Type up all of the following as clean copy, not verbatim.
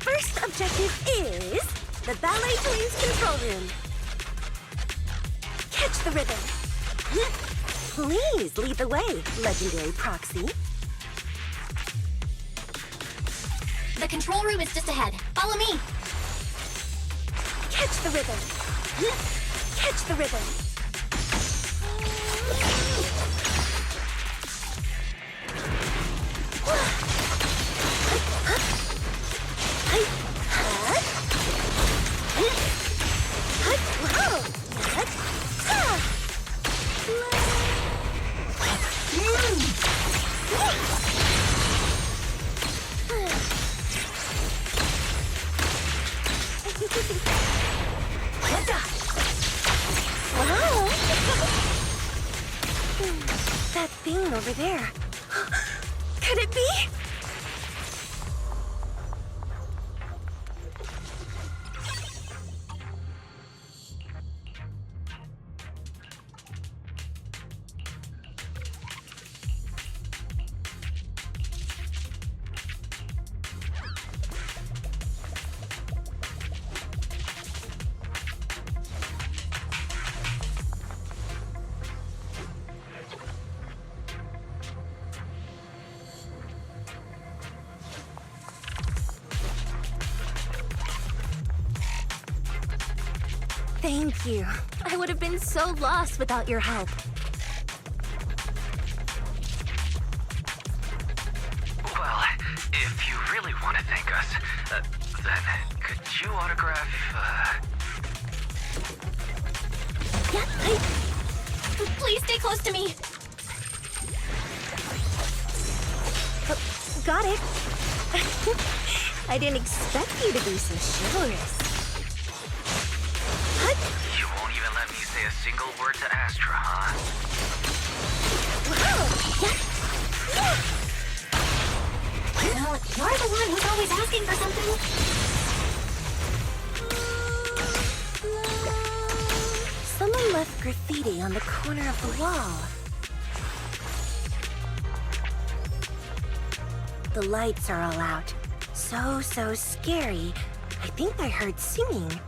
first objective is the Ballet Twins control room. Catch the rhythm. Please lead the way, legendary proxy. The control room is just ahead. Follow me. Catch the rhythm. Catch the rhythm. Wow! That thing over there. Could it be? Thank you. I would have been so lost without your help. Well, if you really want to thank us, then could you autograph, Yeah, Please stay close to me. got it. I didn't expect you to be so chivalrous. You won't even let me say a single word to Astra, huh? Wow! Yeah! Well, you're the one who's always asking for something. Someone left graffiti on the corner of the wall. The lights are all out. So scary. I think I heard singing.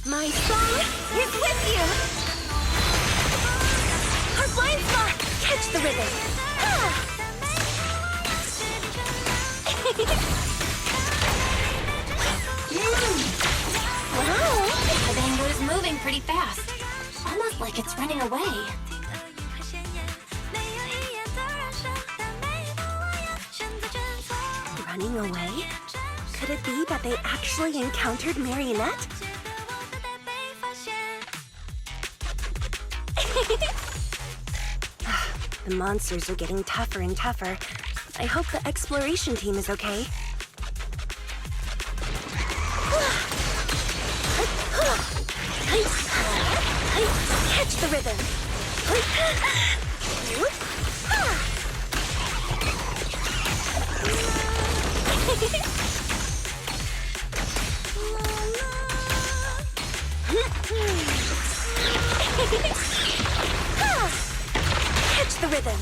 My song is with you! Our blind spot! Catch the rhythm! Wow! The bango is moving pretty fast. Almost like it's running away. Running away? Could it be that they actually encountered Marionette? The monsters are getting tougher and tougher. I hope the exploration team is okay. Catch the rhythm. Catch the rhythm.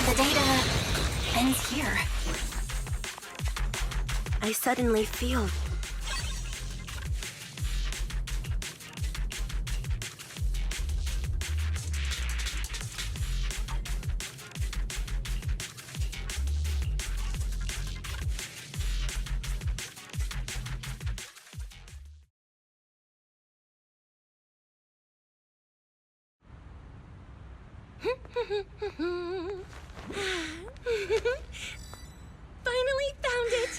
The data ends here. I suddenly feel... Finally found it!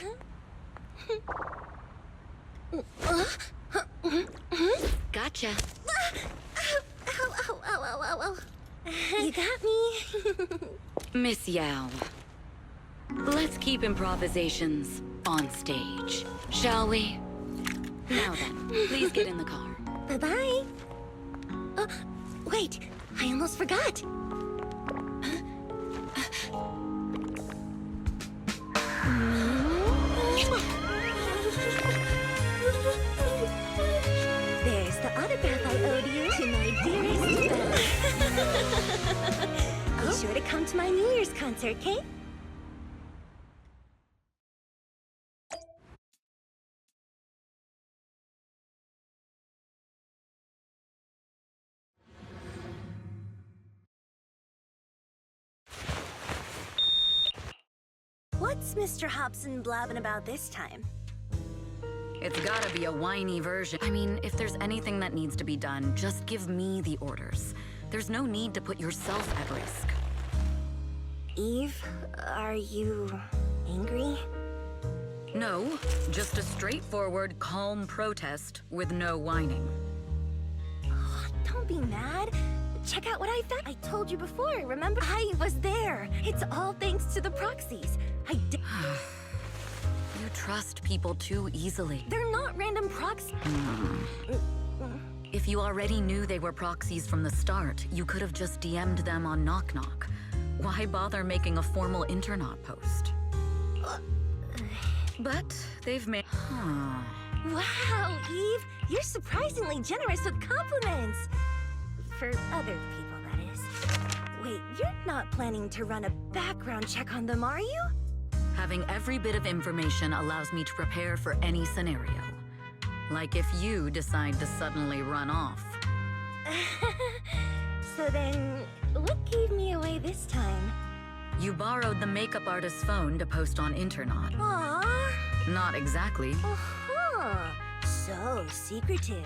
Gotcha. Ow. You got me. Miss Yao. Let's keep improvisations on stage, shall we? Now then, please get in the car. Bye-bye. Wait, I almost forgot. There's the autograph I owed you to my dearest Belle. Be sure to come to my New Year's concert, Kate? What's Mr. Hobson blabbing about this time? It's gotta be a whiny version. I mean, if there's anything that needs to be done, just give me the orders. There's no need to put yourself at risk. Eve, are you angry? No, just a straightforward, calm protest with no whining. Oh, don't be mad. Check out what I found. I told you before, remember? I was there. It's all thanks to the proxies. You trust people too easily. They're not random proxies. If you already knew they were proxies from the start, you could have just DM'd them on Knock Knock. Why bother making a formal Internaut post? But they've made... Wow, Eve, you're surprisingly generous with compliments. For other people, that is. Wait, you're not planning to run a background check on them, are you? Having every bit of information allows me to prepare for any scenario. Like if you decide to suddenly run off. So then, what gave me away this time? You borrowed the makeup artist's phone to post on Internaut. Aww. Not exactly. Uh-huh. So secretive.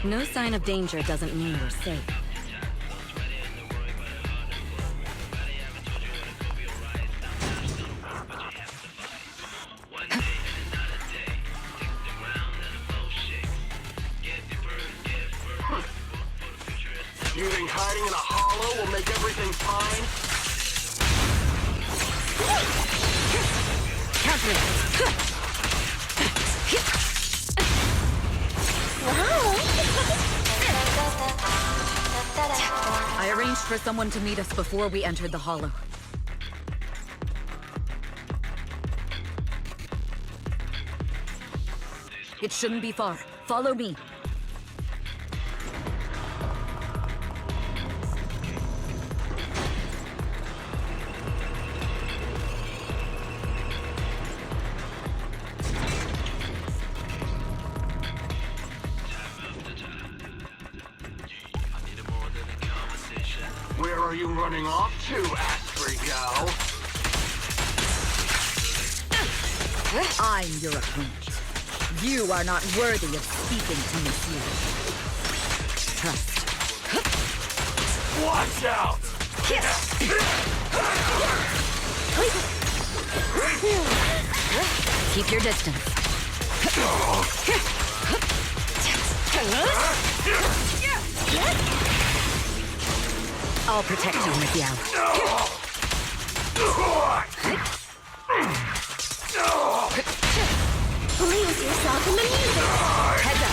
No sign of danger doesn't mean we're safe. You think hiding in a hollow will make everything fine? Counter it! I arranged for someone to meet us before we entered the hollow. It shouldn't be far. Follow me. Where are you running off to, Astray Gal? I'm your opponent. You are not worthy of speaking to me here. Trust. Watch out! Keep your distance. I'll protect you, Miss Yao. Lose yourself in the music. Heads up.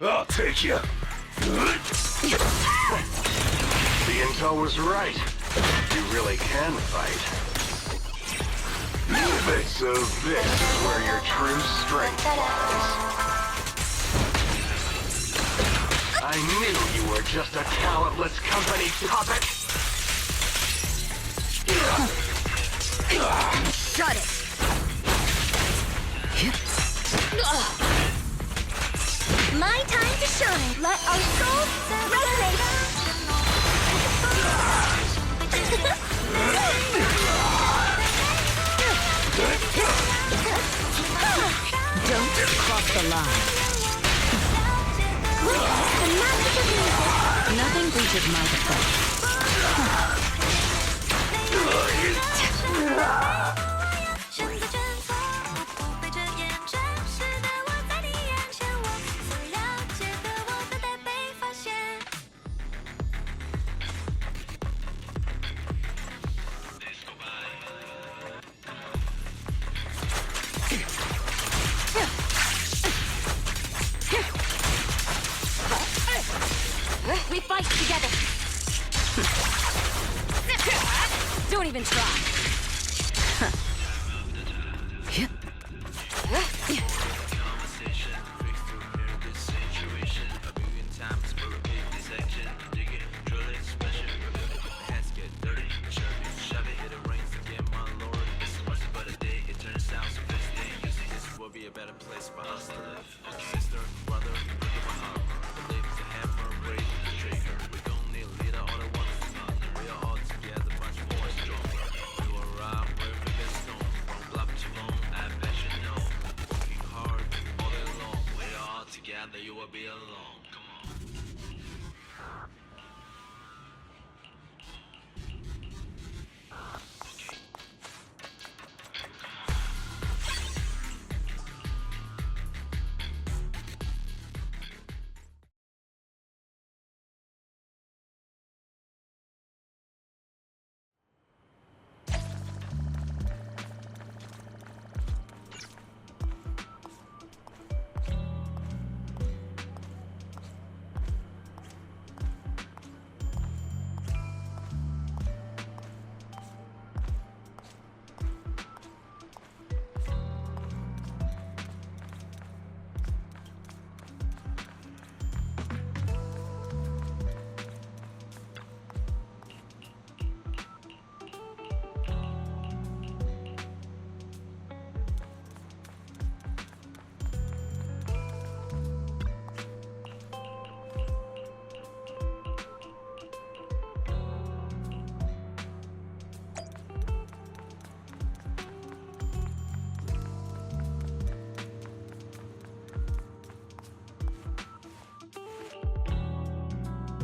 I'll take you. The intel was right. You really can fight. So this is where your true strength lies. I knew you were just a talentless company puppet. Got it. My time to shine. Let our souls resonate. Don't cross the line. The magic of music. Nothing breaches my defense. We fight together. Don't even try.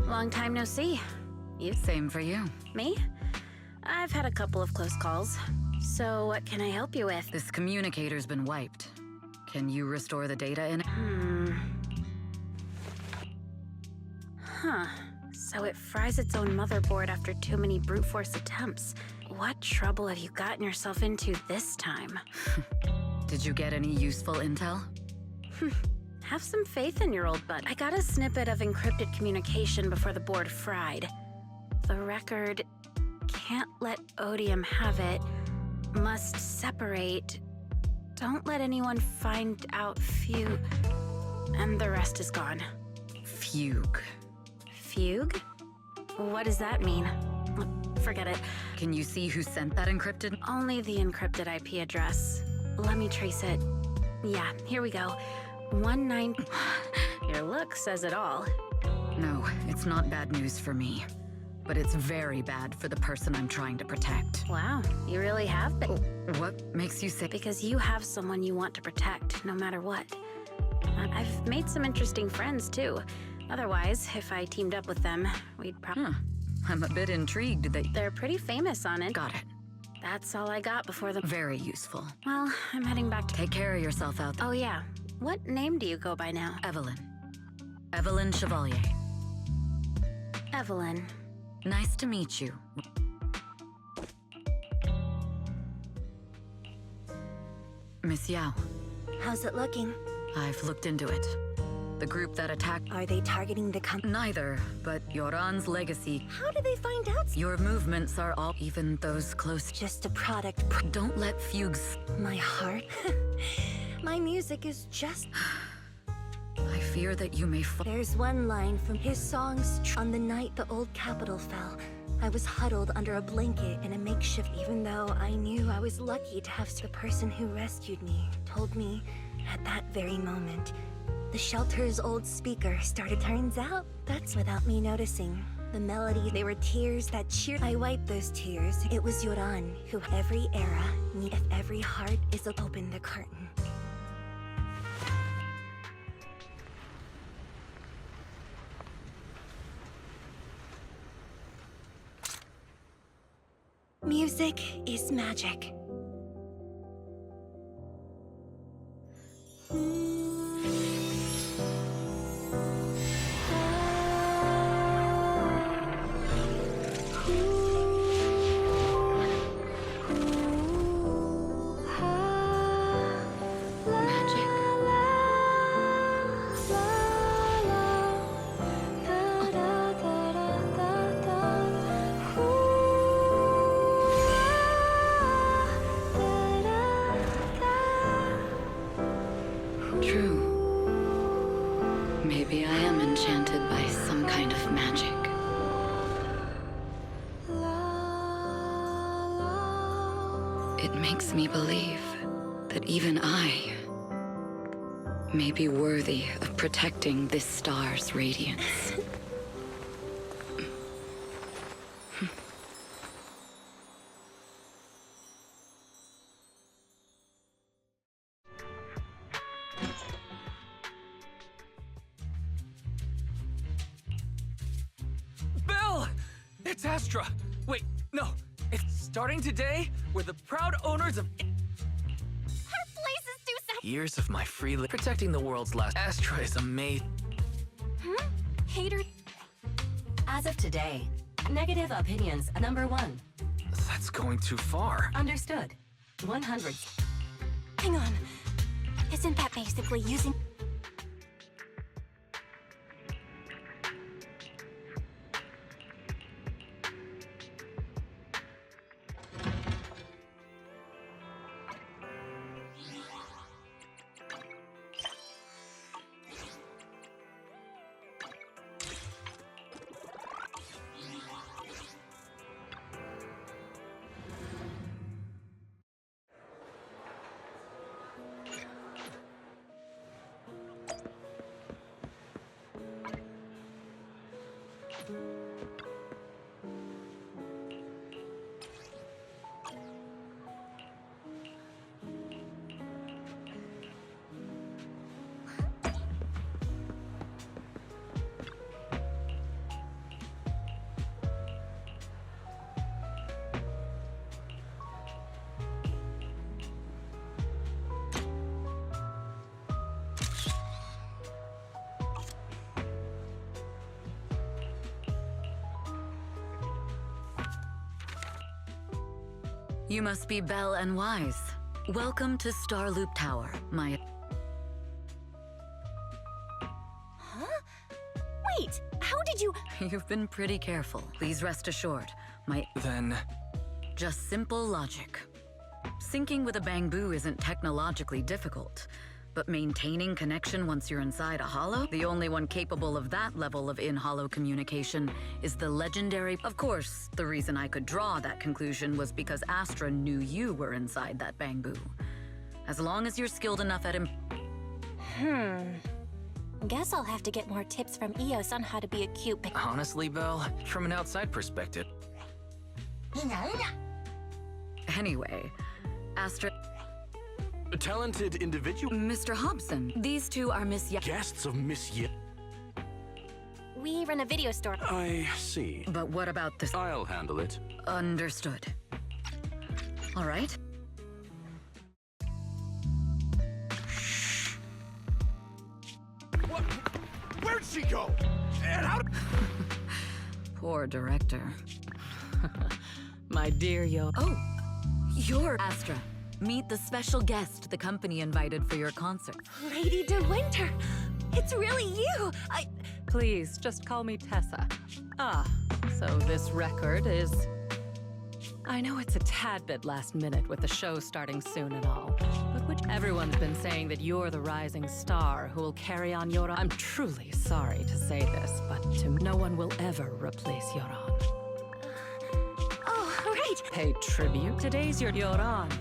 Long time no see. You? Same for you. Me? I've had a couple of close calls. So what can I help you with? This communicator's been wiped. Can you restore the data in it? Huh. So it fries its own motherboard after too many brute force attempts. What trouble have you gotten yourself into this time? Did you get any useful intel? Have some faith in your old bud. I got a snippet of encrypted communication before the board fried. The record can't let Odium have it. Must separate. Don't let anyone find out Fugue. And the rest is gone. Fugue. Fugue? What does that mean? Forget it. Can you see who sent that encrypted? Only the encrypted IP address. Let me trace it. Yeah, here we go. 19... Your look says it all. No, it's not bad news for me. But it's very bad for the person I'm trying to protect. Wow, you really have been. What makes you say? Because you have someone you want to protect, no matter what. I've made some interesting friends, too. Otherwise, if I teamed up with them, we'd probably... I'm a bit intrigued that... They're pretty famous on it. Got it. That's all I got before the... Very useful. Well, I'm heading back to... Take care of yourself out there. Oh, yeah. What name do you go by now? Evelyn. Evelyn Chevalier. Evelyn. Nice to meet you. Miss Yao. How's it looking? I've looked into it. the group that attacked. Are they targeting the Neither, but Yoran's legacy. How do they find out? Your movements are all, even those close. Just a product. Don't let Fugues. My heart? My music is just... I fear that you may There's one line from his songs. On the night the old capital fell, I was huddled under a blanket in a makeshift. Even though I knew I was lucky to have the person who rescued me told me at that very moment, the shelter's old speaker started. Turns out, that's without me noticing. The melody, they were tears that cheered. I wiped those tears. It was Yoran who every era, if every heart is open the curtain. Music is magic. True. Maybe I am enchanted by some kind of magic. It makes me believe that even I may be worthy of protecting this star's radiance. Bill! It's Astra! Wait, no. It's starting today. We're the proud owners of... Our places do something. Years of my free protecting the world's last. Astra is amazing. Hater. As of today, negative opinions #1. That's going too far. Understood. 100. Hang on. Isn't that basically using... You must be Belle and Wise. Welcome to Starloop Tower, my... Huh? Wait, how did you... You've been pretty careful. Please rest assured, my... Then... Just simple logic. Syncing with a bamboo isn't technologically difficult, but maintaining connection once you're inside a hollow? The only one capable of that level of in-hollow communication is the legendary... Of course, the reason I could draw that conclusion was because Astra knew you were inside that bamboo. As long as you're skilled enough at Guess I'll have to get more tips from Eos on how to be a cute... Honestly, Belle, from an outside perspective... Anyway, Astra... A talented individual. Mr. Hobson, these two are Miss Guests of Miss Ye... We run a video store. I see. But what about this? I'll handle it. Understood. All right. What? Where'd she go? And how... Poor director. My dear Yo. Oh, you're Astra. Meet the special guest the company invited for your concert. Lady De Winter, it's really you. Please, just call me Tessa. Ah, so this record is... I know it's a tad bit last minute with the show starting soon and all, but everyone's been saying that you're the rising star who will carry on Yoran. I'm truly sorry to say this, but no one will ever replace Yoran. Oh, right. Pay tribute. Today's your Yoran.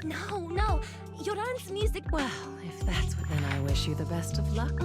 No. Yoran's music. Well, if that's what, then I wish you the best of luck.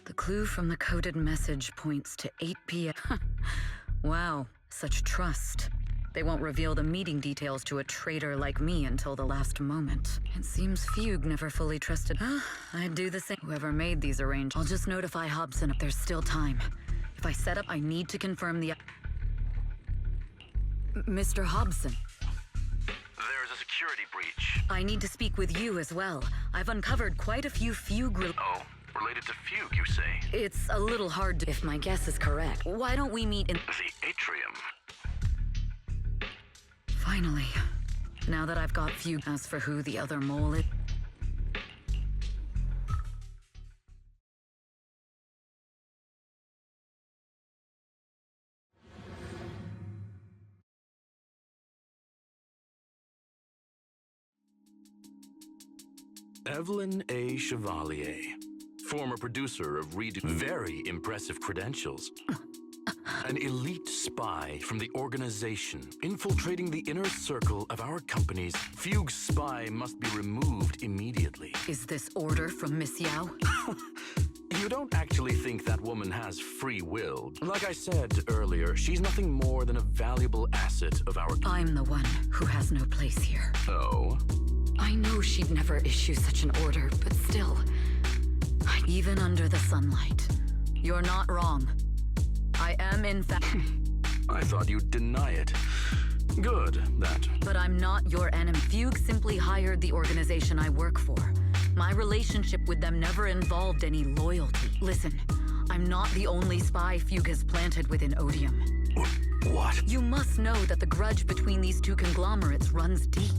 The clue from the coded message points to 8 p.m. Wow, such trust. They won't reveal the meeting details to a traitor like me until the last moment. It seems Fugue never fully trusted. I'd do the same. Whoever made these arrangements. I'll just notify Hobson if there's still time. If I set up, I need to confirm the... Mr. Hobson. There's a security breach. I need to speak with you as well. I've uncovered quite a few Fugue... Oh, related to Fugue, you say? It's a little hard to... If my guess is correct, why don't we meet in... The atrium. Finally. Now that I've got Fugue... As for who the other mole is... Evelyn A. Chevalier, former producer of Redo. Very impressive credentials. An elite spy from the organization, infiltrating the inner circle of our company's. Fugue's spy must be removed immediately. Is this order from Miss Yao? You don't actually think that woman has free will. Like I said earlier, she's nothing more than a valuable asset of our... I'm the one who has no place here. Oh? I know she'd never issue such an order, but still... Even under the sunlight, you're not wrong. I am in fact... I thought you'd deny it. Good, that. But I'm not your enemy. Fugue simply hired the organization I work for. My relationship with them never involved any loyalty. Listen, I'm not the only spy Fugue has planted within Odium. What? You must know that the grudge between these two conglomerates runs deep.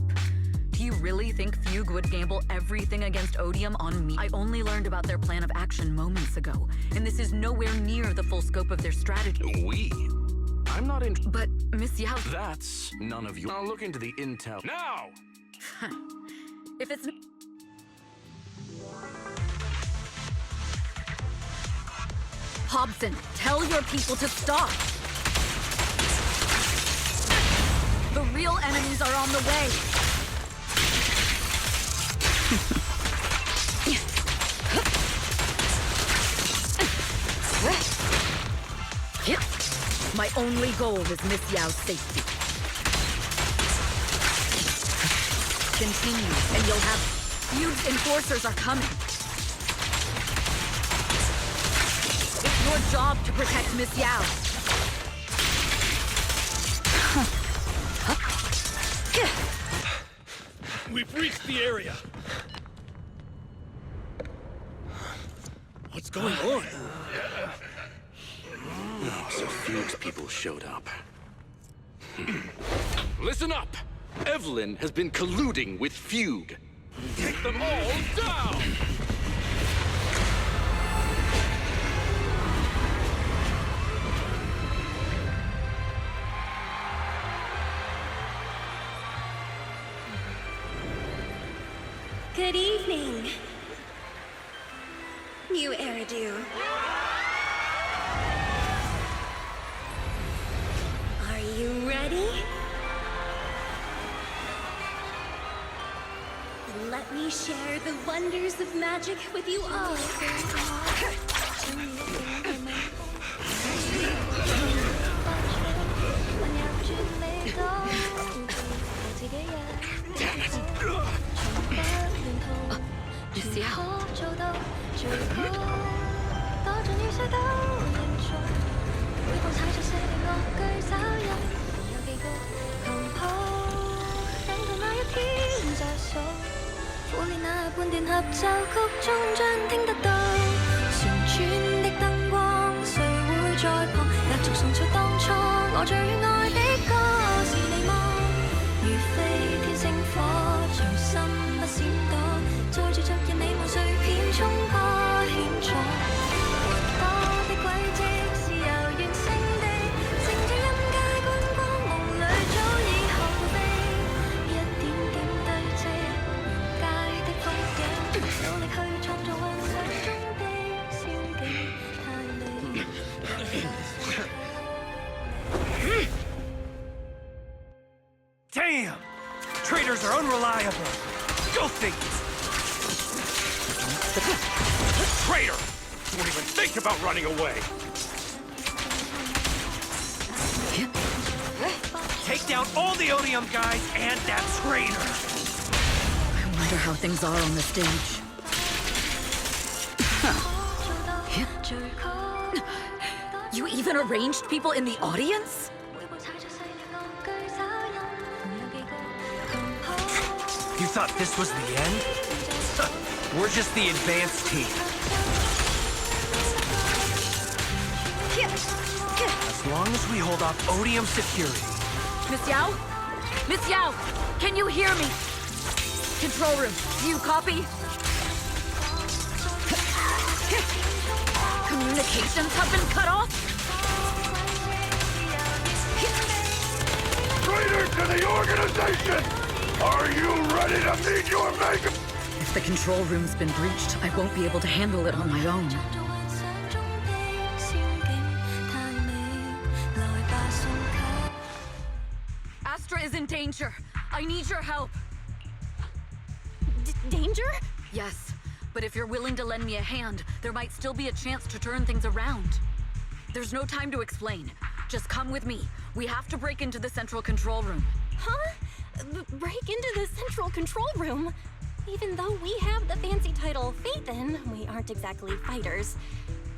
Do you really think Fugue would gamble everything against Odium on me? I only learned about their plan of action moments ago, and this is nowhere near the full scope of their strategy. We? I'm not in... But, Miss Yao... That's none of you. I'll look into the intel. Now! If it's... Hobson, tell your people to stop! The real enemies are on the way! My only goal is Miss Yao's safety. Continue, and you'll have... Fugue's enforcers are coming. It's your job to protect Miss Yao. We've reached the area. What's going on? Oh, so Fugue's people showed up. Listen up! Evelyn has been colluding with Fugue. Take them all down! Good evening. new hairdo. Are you ready? Then let me share the wonders of magic with you all. Damn! Traitors are unreliable. Go figure. Traitor! Don't even think about running away! Take down all the Odium guys and that traitor! I wonder how things are on the stage. You even arranged people in the audience? You thought this was the end? We're just the advanced team. As long as we hold off Odium security. Miss Yao? Miss Yao, can you hear me? Control room, do you copy? Communications have been cut off? Traitor to the organization! Are you ready to meet your maker? If the control room's been breached, I won't be able to handle it on my own. Astra is in danger. I need your help. Danger? Yes, but if you're willing to lend me a hand, there might still be a chance to turn things around. There's no time to explain. Just come with me. We have to break into the central control room. Huh? Break into the central control room? Even though we have the fancy title Phaethon, we aren't exactly fighters.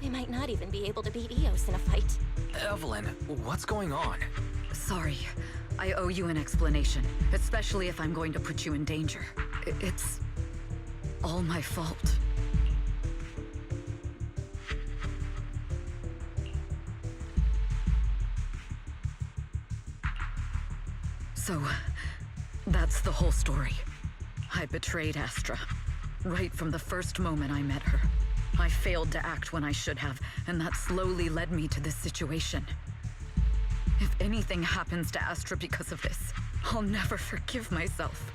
We might not even be able to beat Eos in a fight. Evelyn, what's going on? Sorry. I owe you an explanation, especially if I'm going to put you in danger. It's all my fault. So, that's the whole story. I betrayed Astra, right from the first moment I met her. I failed to act when I should have, and that slowly led me to this situation. If anything happens to Astra because of this, I'll never forgive myself.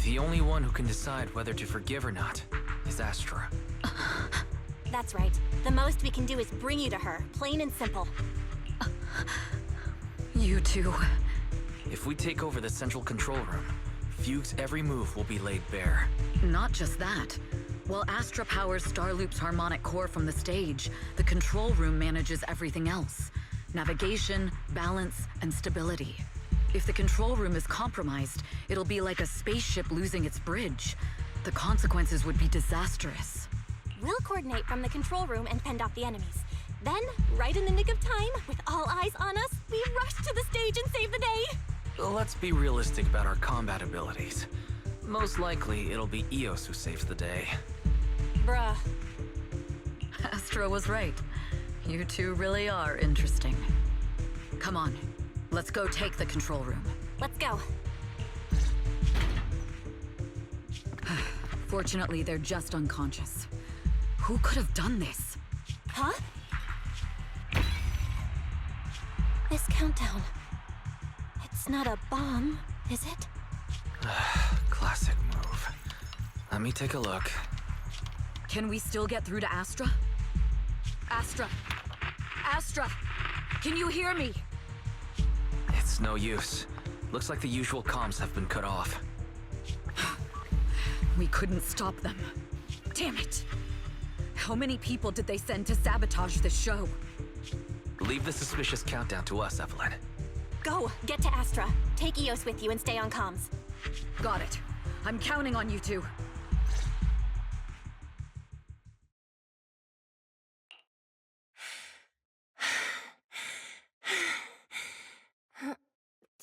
The only one who can decide whether to forgive or not is Astra. That's right. The most we can do is bring you to her, plain and simple. You too. If we take over the central control room, Fugue's every move will be laid bare. Not just that. While Astra powers Starloop's harmonic core from the stage, the control room manages everything else. Navigation, balance, and stability. If the control room is compromised, it'll be like a spaceship losing its bridge. The consequences would be disastrous. We'll coordinate from the control room and fend off the enemies. Then, right in the nick of time, with all eyes on us, we rush to the stage and save the day! Let's be realistic about our combat abilities. Most likely, it'll be Eos who saves the day. Bruh. Astra was right. You two really are interesting. Come on, let's go take the control room. Let's go. Fortunately, they're just unconscious. Who could have done this? Huh? This countdown. It's not a bomb, is it? Classic move. Let me take a look. Can we still get through to Astra? Astra! Astra! Can you hear me? It's no use. Looks like the usual comms have been cut off. We couldn't stop them. Damn it! How many people did they send to sabotage this show? Leave the suspicious countdown to us, Evelyn. Go! Get to Astra. Take Eos with you and stay on comms. Got it. I'm counting on you two.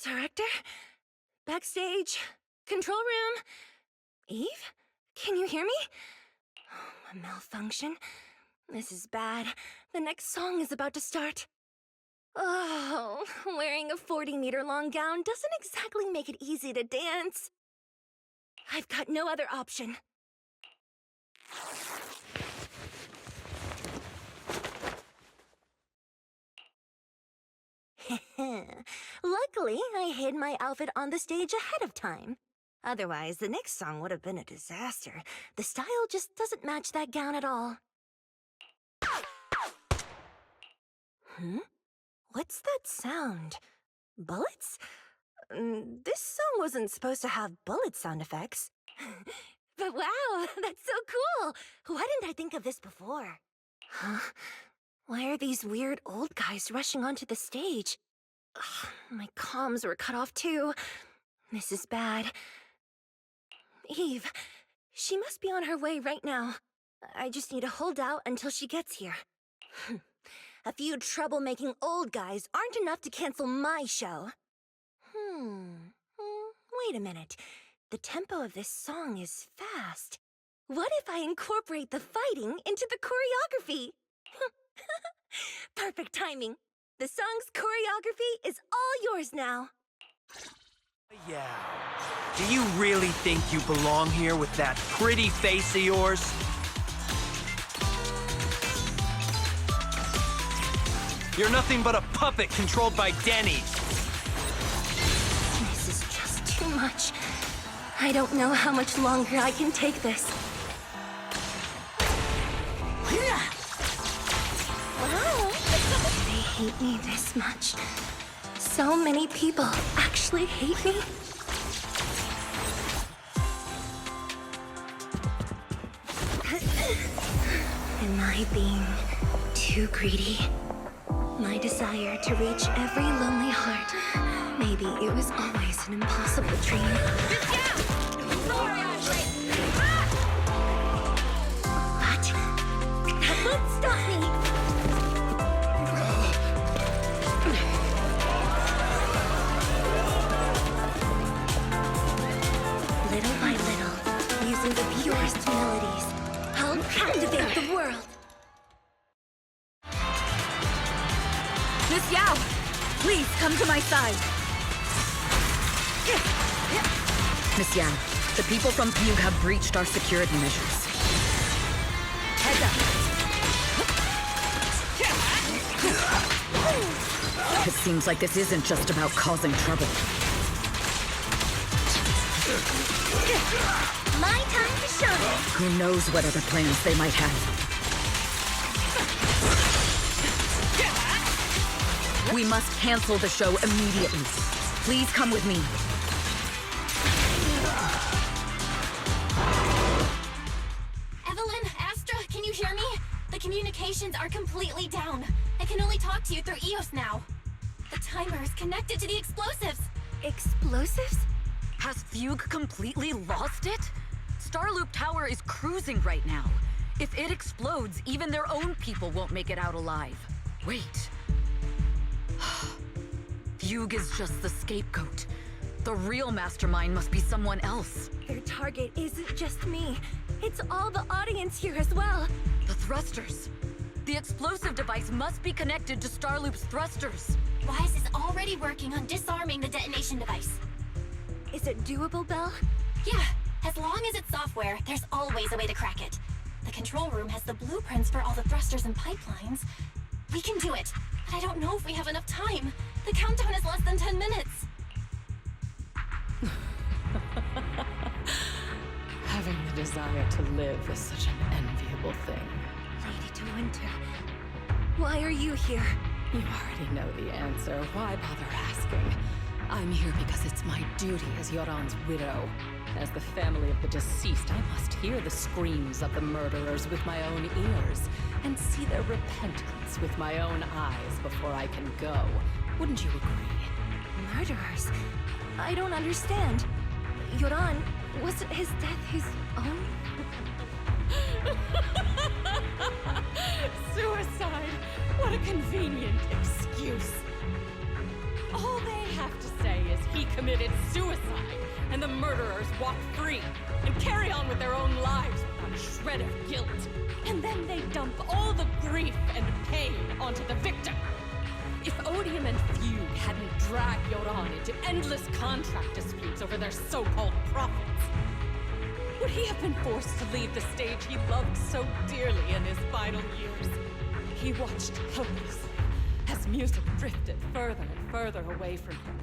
Director? Backstage? Control room? Eve? Can you hear me? A malfunction? This is bad. The next song is about to start. Oh, wearing a 40-meter-long gown doesn't exactly make it easy to dance. I've got no other option. Luckily, I hid my outfit on the stage ahead of time. Otherwise, the next song would have been a disaster. The style just doesn't match that gown at all. What's that sound? Bullets? This song wasn't supposed to have bullet sound effects. But wow, that's so cool! Why didn't I think of this before? Huh? Why are these weird old guys rushing onto the stage? Ugh, my comms were cut off too. This is bad. Eve, she must be on her way right now. I just need to hold out until she gets here. A few troublemaking old guys aren't enough to cancel my show. Wait a minute. The tempo of this song is fast. What if I incorporate the fighting into the choreography? Perfect timing. The song's choreography is all yours now. Yeah. Do you really think you belong here with that pretty face of yours? You're nothing but a puppet controlled by Denny. This is just too much. I don't know how much longer I can take this. Wow! They hate me this much. So many people actually hate me. Am I being too greedy? My desire to reach every lonely heart. Maybe it was always an impossible dream. What? That won't stop me! Little by little, using the purest melodies, I'll captivate the world. Miss Yao! Please, come to my side! Miss Yao, the people from Pug have breached our security measures. Heads up! It seems like this isn't just about causing trouble. My time to shine! Who knows what other plans they might have. We must cancel the show immediately. Please come with me. Evelyn, Astra, can you hear me? The communications are completely down. I can only talk to you through Eos now. The timer is connected to the explosives. Explosives? Has Fugue completely lost it? Starloop Tower is cruising right now. If it explodes, even their own people won't make it out alive. Wait. Fugue is just the scapegoat. The real mastermind must be someone else. Their target isn't just me. It's all the audience here as well. The thrusters. The explosive device must be connected to Starloop's thrusters. Wise is already working on disarming the detonation device. Is it doable, Belle? Yeah, as long as it's software, there's always a way to crack it. The control room has the blueprints for all the thrusters and pipelines. We can do it, but I don't know if we have enough time. The countdown is less than 10 minutes. Having the desire to live is such an enviable impossible thing. Lady De Winter, why are you here? You already know the answer. Why bother asking? I'm here because it's my duty as Yoran's widow. As the family of the deceased, I must hear the screams of the murderers with my own ears, and see their repentance with my own eyes before I can go. Wouldn't you agree? Murderers? I don't understand. Yoran, wasn't his death his own? Suicide! What a convenient excuse. All they have to say is he committed suicide, and the murderers walk free and carry on with their own lives without a shred of guilt. And then they dump all the grief and pain onto the victim. If Odium and Fugue hadn't dragged Yoran into endless contract disputes over their so-called profits, would he have been forced to leave the stage he loved so dearly in his final years? He watched helplessly as music drifted further and further away from him,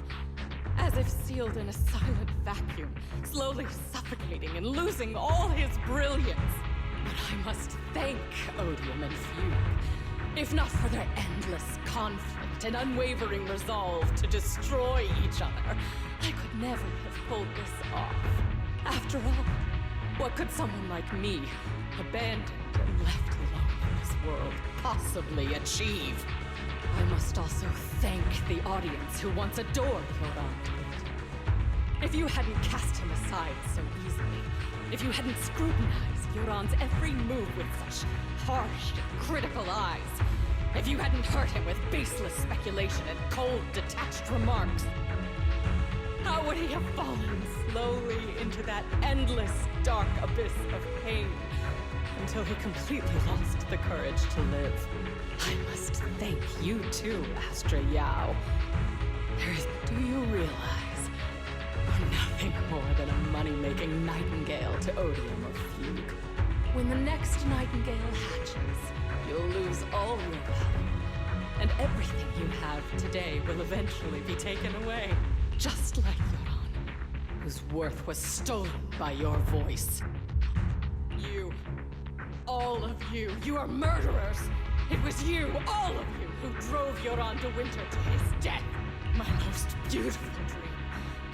as if sealed in a silent vacuum, slowly suffocating and losing all his brilliance. But I must thank Odium and Fugue, if not for their endless conflict and unwavering resolve to destroy each other, I could never have pulled this off. After all, what could someone like me, abandoned and left alone in this world, possibly achieve? I must also thank the audience who once adored Yoran. If you hadn't cast him aside so easily, if you hadn't scrutinized Yoran's every move with such harsh, critical eyes, if you hadn't hurt him with baseless speculation and cold, detached remarks, how would he have fallen slowly into that endless, dark abyss of pain until he completely lost the courage to live? I must thank you too, Astra Yao. Do you realize you're nothing more than a money-making nightingale to Odium or Fugue? When the next nightingale hatches, you'll lose all your value, and everything you have today will eventually be taken away, just like Yoran, whose worth was stolen by your voice. You, all of you, you are murderers! It was you, all of you, who drove Yoran De Winter to his death. My most beautiful dream,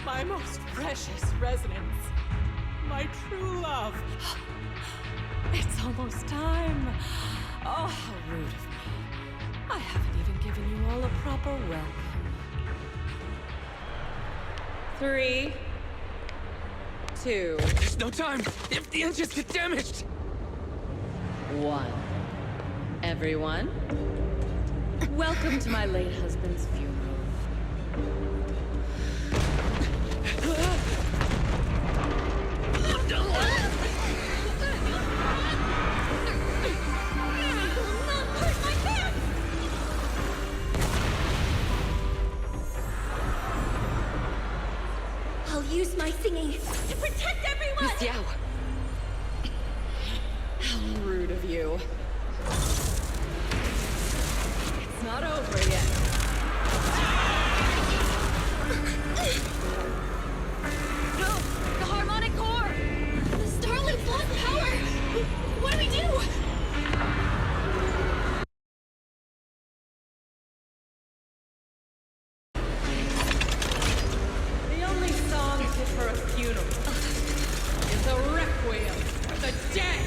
my most precious resonance, my true love. It's almost time. Oh, how rude of me. I haven't even given you all a proper welcome. 3, 2... There's no time! If the engines get damaged! 1. Everyone, welcome to my late husband's funeral. I'll use my singing to protect everyone! Miss Yao! How rude of you. It's not over yet. No! The harmonic core! The Starlink's lost power! What do we do? The only song fit for a funeral is a requiem for the dead!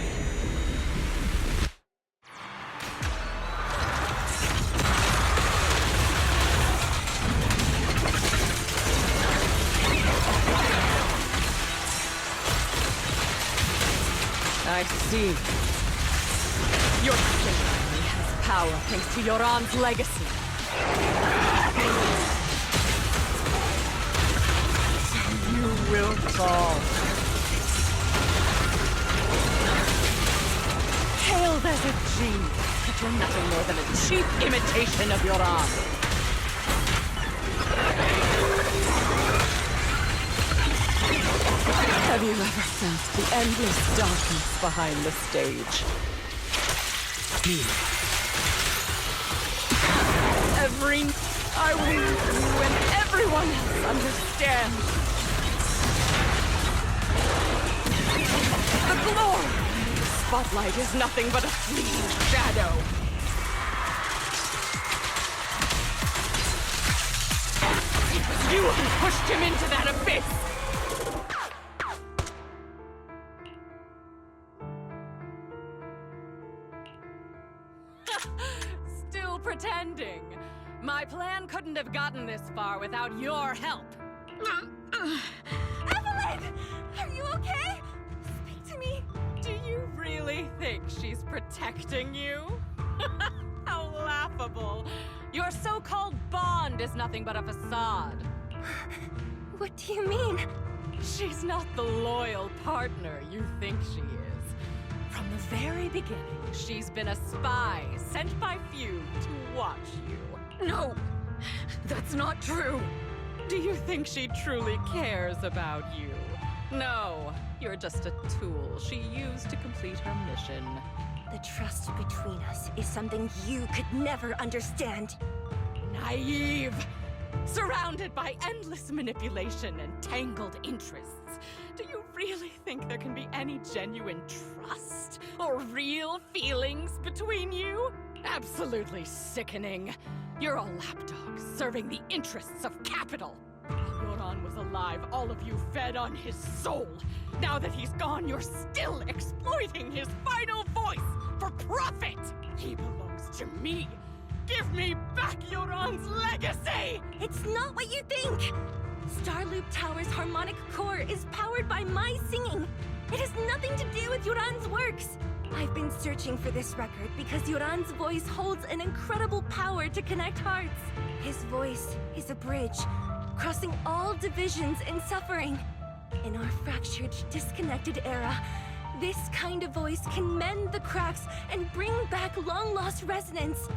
I see. Your family has power thanks to Yoran's legacy. You will fall. Hailed as a genius, but you're nothing more than a cheap imitation of Yoran. Have you ever felt the endless darkness behind the stage? I will leave you and everyone else understand. The glory and the spotlight is nothing but a fleeting shadow. It was you who pushed him into that abyss! Still pretending. My plan couldn't have gotten this far without your help. Evelyn! Are you okay? Speak to me. Do you really think she's protecting you? How laughable. Your so-called bond is nothing but a facade. What do you mean? She's not the loyal partner you think she is. From the very beginning, she's been a spy sent by few to watch you. No, that's not true. Do you think she truly cares about you? No, you're just a tool she used to complete her mission. The trust between us is something you could never understand. Naive! Surrounded by endless manipulation and tangled interests. Do you really think there can be any genuine trust or real feelings between you? Absolutely sickening. You're a lapdog serving the interests of capital. While Yoran was alive, all of you fed on his soul. Now that he's gone, you're still exploiting his final voice for profit. He belongs to me. Give me back Yoran's legacy! It's not what you think! Starloop Tower's harmonic core is powered by my singing. It has nothing to do with Yoran's works. I've been searching for this record because Yoran's voice holds an incredible power to connect hearts. His voice is a bridge, crossing all divisions and suffering. In our fractured, disconnected era, this kind of voice can mend the cracks and bring back long-lost resonance.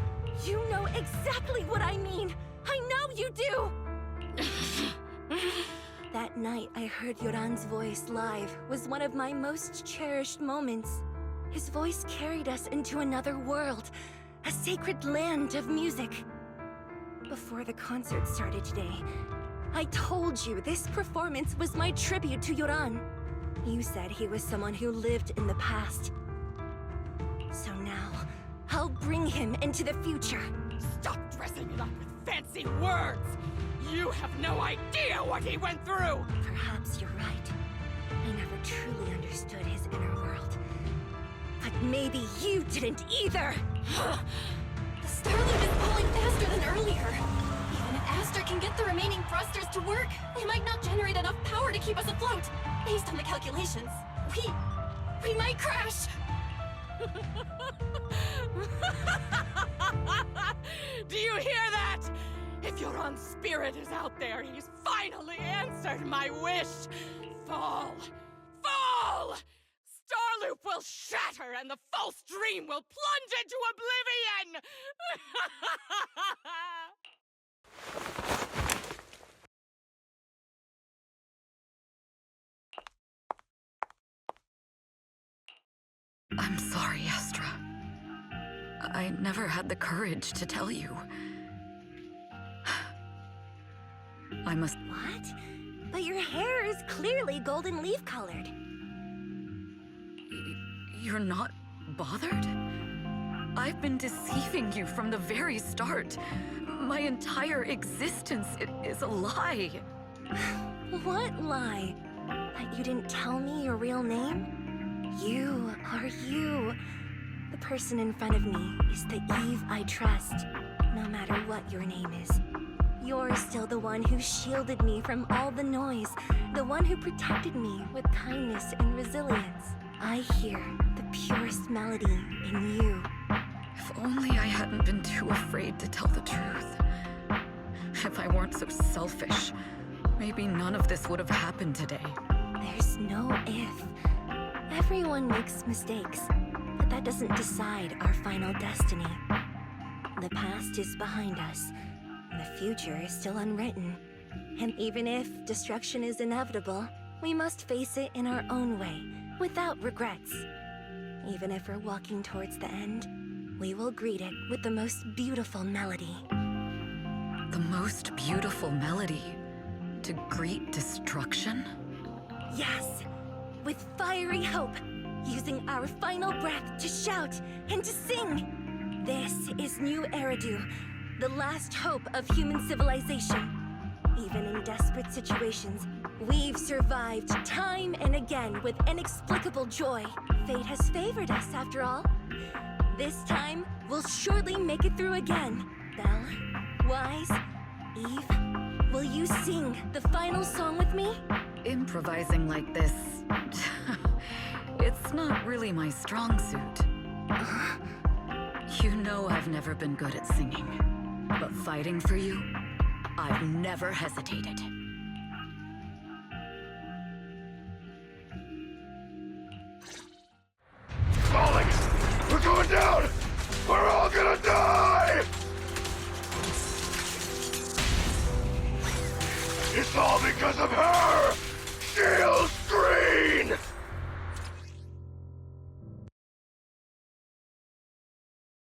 You know exactly what I mean. I know you do! That night I heard Yoran's voice live was one of my most cherished moments. His voice carried us into another world, a sacred land of music. Before the concert started today, I told you this performance was my tribute to Yoran. You said he was someone who lived in the past. So now, I'll bring him into the future. Stop dressing it up with fancy words! You have no idea what he went through! Perhaps you're right. I never truly understood his inner world. But maybe you didn't either! The Starloop is pulling faster than earlier. Even if Aster can get the remaining thrusters to work, they might not generate enough power to keep us afloat. Based on the calculations, we might crash! Do you hear that? If Yoran's spirit is out there, he's finally answered my wish! Fall! Fall! Starloop will shatter and the false dream will plunge into oblivion! I'm sorry, Astra. I never had the courage to tell you. I must... What? But your hair is clearly golden leaf colored. You're not bothered? I've been deceiving you from the very start. My entire existence is a lie. What lie? That you didn't tell me your real name? You are you. The person in front of me is the Eve I trust, no matter what your name is. You're still the one who shielded me from all the noise, the one who protected me with kindness and resilience. I hear the purest melody in you. If only I hadn't been too afraid to tell the truth. If I weren't so selfish, maybe none of this would have happened today. There's no if. Everyone makes mistakes, but that doesn't decide our final destiny. The past is behind us, and the future is still unwritten. And even if destruction is inevitable, we must face it in our own way, without regrets. Even if we're walking towards the end, we will greet it with the most beautiful melody. The most beautiful melody? To greet destruction? Yes, with fiery hope. using our final breath to shout and to sing. This is New Eridu, the last hope of human civilization. Even in desperate situations, we've survived time and again with inexplicable joy. Fate has favored us, after all. This time, we'll surely make it through again. Belle, Wise, Eve, will you sing the final song with me? Improvising like this... it's not really my strong suit. You know I've never been good at singing. But fighting for you, I've never hesitated. Falling! We're going down! We're all gonna die! It's all because of her! Shield screen!